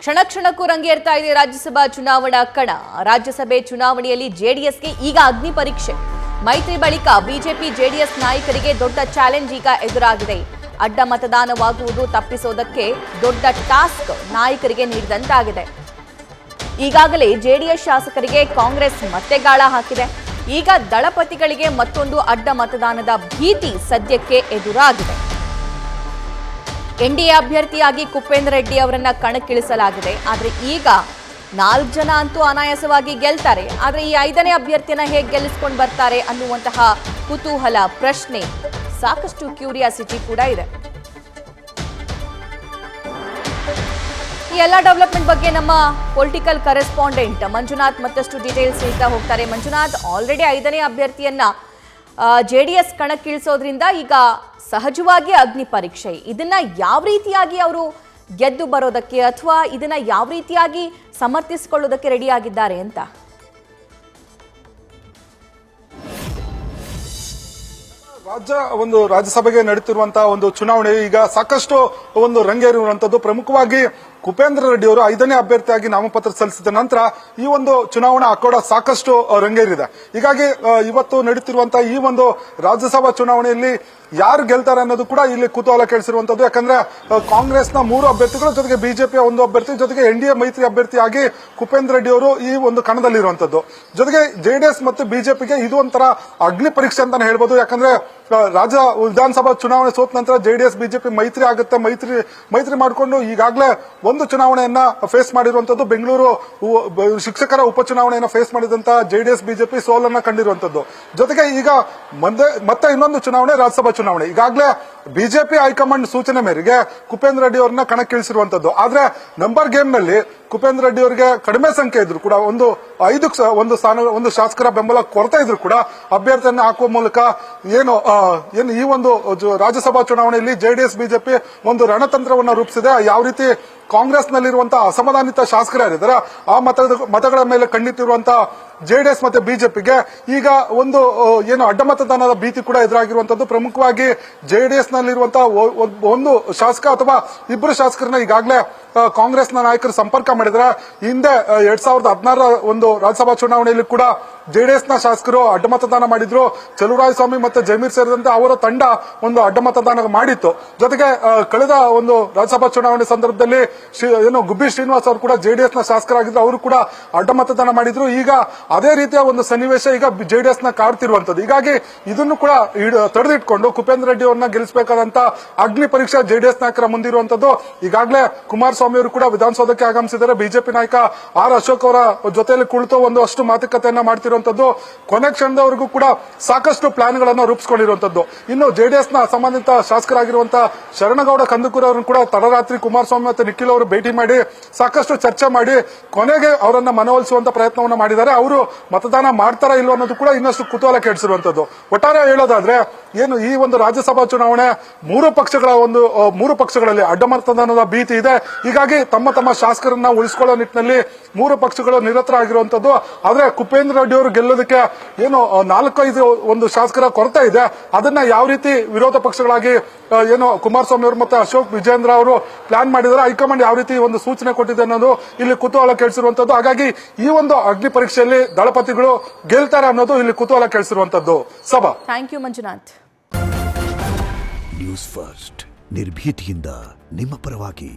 ಕ್ಷಣ ಕ್ಷಣಕ್ಕೂ ರಂಗೇರ್ತಾ ಇದೆ ರಾಜ್ಯಸಭಾ ಚುನಾವಣಾ ಕಣ. ರಾಜ್ಯಸಭೆ ಚುನಾವಣೆಯಲ್ಲಿ ಜೆಡಿಎಸ್ಗೆ ಈಗ ಅಗ್ನಿ ಪರೀಕ್ಷೆ. ಮೈತ್ರಿ ಬಳಿಕ ಬಿಜೆಪಿ ಜೆಡಿಎಸ್ ನಾಯಕರಿಗೆ ದೊಡ್ಡ ಚಾಲೆಂಜ್ ಈಗ ಎದುರಾಗಿದೆ. ಅಡ್ಡ ಮತದಾನವಾಗುವುದು ತಪ್ಪಿಸೋದಕ್ಕೆ ದೊಡ್ಡ ಟಾಸ್ಕ್ ನಾಯಕರಿಗೆ ನೀಡಿದಂತಾಗಿದೆ. ಈಗಾಗಲೇ ಜೆಡಿಎಸ್ ಶಾಸಕರಿಗೆ ಕಾಂಗ್ರೆಸ್ ಮತ್ತೆ ಗಾಳ ಹಾಕಿದೆ. ಈಗ ದಳಪತಿಗಳಿಗೆ ಮತ್ತೊಂದು ಅಡ್ಡ ಮತದಾನದ ಭೀತಿ ಸದ್ಯಕ್ಕೆ ಎದುರಾಗಿದೆ. ಎನ್ಡಿಎ ಅಭ್ಯರ್ಥಿಯಾಗಿ ಕುಪೇಂದ್ರ ರೆಡ್ಡಿ ಅವರನ್ನ ಕಣಕ್ಕಿಳಿಸಲಾಗಿದೆ. ಆದರೆ ಈಗ 4 ಜನ ಅಂತೂ ಅನಾಯಾಸವಾಗಿ ಗೆಲ್ತಾರೆ. ಆದರೆ ಈ 5ನೇ ಅಭ್ಯರ್ಥಿಯನ್ನ ಹೇಗೆ ಗೆಲ್ಲಿಸ್ಕೊಂಡು ಬರ್ತಾರೆ ಅನ್ನುವಂತಹ ಕುತೂಹಲ, ಪ್ರಶ್ನೆ, ಸಾಕಷ್ಟು ಕ್ಯೂರಿಯಾಸಿಟಿ ಕೂಡ ಇದೆ. ಈ ಎಲ್ಲ ಡೆವಲಪ್ಮೆಂಟ್ ಬಗ್ಗೆ ನಮ್ಮ ಪೊಲಿಟಿಕಲ್ ಕರೆಸ್ಪಾಂಡೆಂಟ್ ಮಂಜುನಾಥ್ ಮತ್ತಷ್ಟು ಡೀಟೇಲ್ಸ್ ನೀಡ್ತಾ ಹೋಗ್ತಾರೆ. ಮಂಜುನಾಥ್, ಆಲ್ರೆಡಿ 5ನೇ ಅಭ್ಯರ್ಥಿಯನ್ನ ಜೆಡಿಎಸ್ ಕಣಕ್ಕಿಳಿಸೋದ್ರಿಂದ ಈಗ ಸಹಜವಾಗಿ ಅಗ್ನಿ ಪರೀಕ್ಷೆ. ಇದನ್ನ ಯಾವ ರೀತಿಯಾಗಿ ಅವರು ಗೆದ್ದು ಬರೋದಕ್ಕೆ ಅಥವಾ ಇದನ್ನ ಯಾವ ರೀತಿಯಾಗಿ ಸಮರ್ಥಿಸಿಕೊಳ್ಳೋದಕ್ಕೆ ರೆಡಿ ಆಗಿದ್ದಾರೆ ಅಂತ? ರಾಜ್ಯಸಭೆಗೆ ನಡೀತಿರುವಂತಹ ಒಂದು ಚುನಾವಣೆ ಈಗ ಸಾಕಷ್ಟು ರಂಗೇರಿರುವಂತದ್ದು. ಪ್ರಮುಖವಾಗಿ ಕುಪೇಂದ್ರ ರೆಡ್ಡಿ ಅವರು 5ನೇ ಅಭ್ಯರ್ಥಿಯಾಗಿ ನಾಮಪತ್ರ ಸಲ್ಲಿಸಿದ ನಂತರ ಈ ಒಂದು ಚುನಾವಣಾ ಅಖಾಡ ಸಾಕಷ್ಟು ರಂಗೇರಿದೆ. ಹೀಗಾಗಿ ಇವತ್ತು ನಡೀತಿರುವಂತಹ ಈ ಒಂದು ರಾಜ್ಯಸಭಾ ಚುನಾವಣೆಯಲ್ಲಿ ಯಾರು ಗೆಲ್ತಾರೆ ಅನ್ನೋದು ಕೂಡ ಇಲ್ಲಿ ಕುತೂಹಲ ಕೇಳಿಸಿರುವಂತದ್ದು. ಯಾಕಂದ್ರೆ ಕಾಂಗ್ರೆಸ್ನ 3 ಅಭ್ಯರ್ಥಿಗಳ ಜೊತೆಗೆ ಬಿಜೆಪಿಯ 1 ಅಭ್ಯರ್ಥಿ ಜೊತೆಗೆ ಎನ್ಡಿಎ ಮೈತ್ರಿ ಅಭ್ಯರ್ಥಿಯಾಗಿ ಕುಪೇಂದ್ರ ರೆಡ್ಡಿ ಅವರು ಈ ಒಂದು ಕಣದಲ್ಲಿರುವಂತದ್ದು. ಜೊತೆಗೆ ಜೆಡಿಎಸ್ ಮತ್ತು ಬಿಜೆಪಿಗೆ ಇದು ಒಂಥರ ಅಗ್ನಿ ಪರೀಕ್ಷೆ ಅಂತಾನೆ ಹೇಳ್ಬೋದು. ಯಾಕಂದ್ರೆ ರಾಜ್ಯ ವಿಧಾನಸಭಾ ಚುನಾವಣೆ ಸೋತ ನಂತರ ಜೆಡಿಎಸ್ ಬಿಜೆಪಿ ಮೈತ್ರಿ ಆಗುತ್ತೆ. ಮೈತ್ರಿ ಮಾಡಿಕೊಂಡು ಈಗಾಗಲೇ ಒಂದು ಚುನಾವಣೆಯನ್ನ ಫೇಸ್ ಮಾಡಿರುವಂತದ್ದು. ಬೆಂಗಳೂರು ಶಿಕ್ಷಕರ ಉಪಚುನಾವಣೆಯನ್ನ ಫೇಸ್ ಮಾಡಿದಂತಹ ಜೆಡಿಎಸ್ ಬಿಜೆಪಿ ಸೋಲನ್ನ ಕಂಡಿರುವಂತದ್ದು. ಜೊತೆಗೆ ಈಗ ಮತ್ತೆ ಇನ್ನೊಂದು ಚುನಾವಣೆ ರಾಜ್ಯಸಭಾ ಚುನಾವಣೆ. ಈಗಾಗಲೇ ಬಿಜೆಪಿ ಹೈಕಮಾಂಡ್ ಸೂಚನೆ ಮೇರೆಗೆ ಕುಪೇಂದ್ರ ರೆಡ್ಡಿ ಅವರನ್ನ ಕಣಕ್ಕಿಳಿಸಿರುವಂತದ್ದು. ಆದ್ರೆ ನಂಬರ್ ಗೇಮ್ ನಲ್ಲಿ ಕುಪೇಂದ್ರ ರೆಡ್ಡಿ ಅವರಿಗೆ ಕಡಿಮೆ ಸಂಖ್ಯೆ ಇದ್ರು ಕೂಡ ಒಂದು ಶಾಸಕರ ಬೆಂಬಲ ಕೊರತೆ ಇದ್ರು ಕೂಡ ಅಭ್ಯರ್ಥಿಯನ್ನ ಹಾಕುವ ಮೂಲಕ ಏನು ಈ ಒಂದು ರಾಜ್ಯಸಭಾ ಚುನಾವಣೆಯಲ್ಲಿ ಜೆಡಿಎಸ್ ಬಿಜೆಪಿ ಒಂದು ರಣತಂತ್ರವನ್ನ ರೂಪಿಸಿದೆ. ಯಾವ ರೀತಿ ಕಾಂಗ್ರೆಸ್ನಲ್ಲಿರುವಂತಹ ಅಸಮಾಧಾನಿತ ಶಾಸಕರಿದ್ದಾರೆ ಆ ಮತಗಳ ಮೇಲೆ ಕಣ್ಣಿಟ್ಟಿರುವಂತಹ ಜೆಡಿಎಸ್ ಮತ್ತೆ ಬಿಜೆಪಿಗೆ ಈಗ ಏನು ಅಡ್ಡ ಮತದಾನದ ಭೀತಿ ಕೂಡ ಎದುರಾಗಿರುವಂತದ್ದು. ಪ್ರಮುಖವಾಗಿ ಜೆಡಿಎಸ್ ನಲ್ಲಿರುವಂತಹ ಒಂದು ಶಾಸಕ ಅಥವಾ 2 ಶಾಸಕರನ್ನ ಈಗಾಗಲೇ ಕಾಂಗ್ರೆಸ್ನ ನಾಯಕರು ಸಂಪರ್ಕ ಮಾಡಿದ್ರೆ. ಹಿಂದೆ 2016 ಒಂದು ರಾಜ್ಯಸಭಾ ಚುನಾವಣೆಯಲ್ಲಿ ಕೂಡ ಜೆಡಿಎಸ್ನ ಶಾಸಕರು ಅಡ್ಡ ಮತದಾನ ಮಾಡಿದ್ರು. ಚಲುವರಾಯಸ್ವಾಮಿ ಮತ್ತೆ ಜಮೀರ್ ಸೇರಿದಂತೆ ಅವರ ತಂಡ ಒಂದು ಅಡ್ಡ ಮತದಾನ ಮಾಡಿತ್ತು. ಜೊತೆಗೆ ಕಳೆದ ಒಂದು ರಾಜ್ಯಸಭಾ ಚುನಾವಣೆ ಸಂದರ್ಭದಲ್ಲಿ ಗುಬ್ಬಿ ಶ್ರೀನಿವಾಸ್ ಅವರು ಕೂಡ ಜೆಡಿಎಸ್ನ ಶಾಸಕರಾಗಿದ್ರು. ಅವರು ಕೂಡ ಅಡ್ಡ ಮತದಾನ ಮಾಡಿದ್ರು. ಈಗ ಅದೇ ರೀತಿಯ ಒಂದು ಸನ್ನಿವೇಶ ಈಗ ಜೆಡಿಎಸ್ ನ ಕಾಡ್ತಿರುವಂತದ್ದು. ಹೀಗಾಗಿ ಇದನ್ನು ಕೂಡ ತಡೆದಿಟ್ಕೊಂಡು ಕುಪೇಂದ್ರ ರೆಡ್ಡಿ ಅವರನ್ನ ಗೆಲ್ಲಿಸಬೇಕಾದಂತ ಅಗ್ನಿ ಪರೀಕ್ಷೆ ಜೆಡಿಎಸ್ ನಾಯಕರ ಮುಂದಿರುವಂತದ್ದು. ಈಗಾಗಲೇ ಕುಮಾರಸ್ವಾಮಿ ಅವರು ಕೂಡ ವಿಧಾನಸೌಧಕ್ಕೆ ಆಗಮಿಸಿದ್ದಾರೆ. ಬಿಜೆಪಿ ನಾಯಕ ಆರ್ ಅಶೋಕ್ ಅವರ ಜೊತೆಯಲ್ಲಿ ಕುಳಿತು ಅಷ್ಟು ಮಾತುಕತೆಯನ್ನ ಮಾಡ್ತಿರುವಂತದ್ದು. ಕೊನೆ ಕ್ಷಣದವರೆಗೂ ಕೂಡ ಸಾಕಷ್ಟು ಪ್ಲಾನ್ ಗಳನ್ನ ರೂಪಿಸಿಕೊಂಡಿರುವಂತದ್ದು. ಇನ್ನು ಜೆಡಿಎಸ್ ನ ಸಂಬಂಧಿತ ಶಾಸಕರಾಗಿರುವಂತಹ ಶರಣಗೌಡ ಕಂದಕೂರ್ ಅವರನ್ನು ಕೂಡ ತಡರಾತ್ರಿ ಕುಮಾರಸ್ವಾಮಿ ಮತ್ತು ನಿಖಿಲ್ ಅವರು ಭೇಟಿ ಮಾಡಿ ಸಾಕಷ್ಟು ಚರ್ಚೆ ಮಾಡಿ ಕೊನೆಗೆ ಅವರನ್ನ ಮನವೊಲಿಸುವಂತ ಪ್ರಯತ್ನವನ್ನ ಮಾಡಿದ್ದಾರೆ. ಅವರು ಮತದಾನ ಮಾಡ್ತಾರಾ ಇಲ್ವೋ ಅನ್ನೋದು ಕೂಡ ಇನ್ನಷ್ಟು ಕುತೂಹಲ ಕೆಡಿಸಿರುವಂತದ್ದು. ಒಟ್ಟಾರೆ ಹೇಳೋದಾದ್ರೆ ಏನು ಈ ಒಂದು ರಾಜ್ಯಸಭಾ ಚುನಾವಣೆ 3 ಪಕ್ಷಗಳಲ್ಲಿ ಅಡ್ಡ ಮತದಾನದ ಭೀತಿ ಇದೆ. ಹೀಗಾಗಿ ತಮ್ಮ ಶಾಸಕರನ್ನ ಉಳಿಸಿಕೊಳ್ಳೋ ನಿಟ್ಟಿನಲ್ಲಿ 3 ಪಕ್ಷಗಳು ನಿರತರಾಗಿರುವಂತದ್ದು. ಆದ್ರೆ ಕುಪೇಂದ್ರ ರೆಡ್ಡಿ ಅವರು ಗೆಲ್ಲೋದಕ್ಕೆ ಏನು 4-5 ಒಂದು ಶಾಸಕರ ಕೊರತೆ ಇದೆ. ಅದನ್ನ ಯಾವ ರೀತಿ ವಿರೋಧ ಪಕ್ಷಗಳಾಗಿ ಏನು ಕುಮಾರಸ್ವಾಮಿ ಅವರು ಮತ್ತೆ ಅಶೋಕ್ ವಿಜೇಂದ್ರ ಅವರು ಪ್ಲಾನ್ ಮಾಡಿದರೆ, ಹೈಕಮಾಂಡ್ ಯಾವ ರೀತಿ ಒಂದು ಸೂಚನೆ ಕೊಟ್ಟಿದೆ ಅನ್ನೋದು ಇಲ್ಲಿ ಕುತೂಹಲ ಕೇಳಿಸಿರುವಂತದ್ದು. ಹಾಗಾಗಿ ಈ ಒಂದು ಅಗ್ನಿ ಪರೀಕ್ಷೆಯಲ್ಲಿ ದಳಪತಿಗಳು ಗೆಲ್ತಾರೆ ಅನ್ನೋದು ಇಲ್ಲಿ ಕುತೂಹಲ ಕೇಳಿಸಿರುವಂತದ್ದು. ಸಭಾ, thank you Manjunath. News first ನಿರ್ಭೀತಿಯಿಂದ ನಿಮ್ಮ ಪರವಾಗಿ.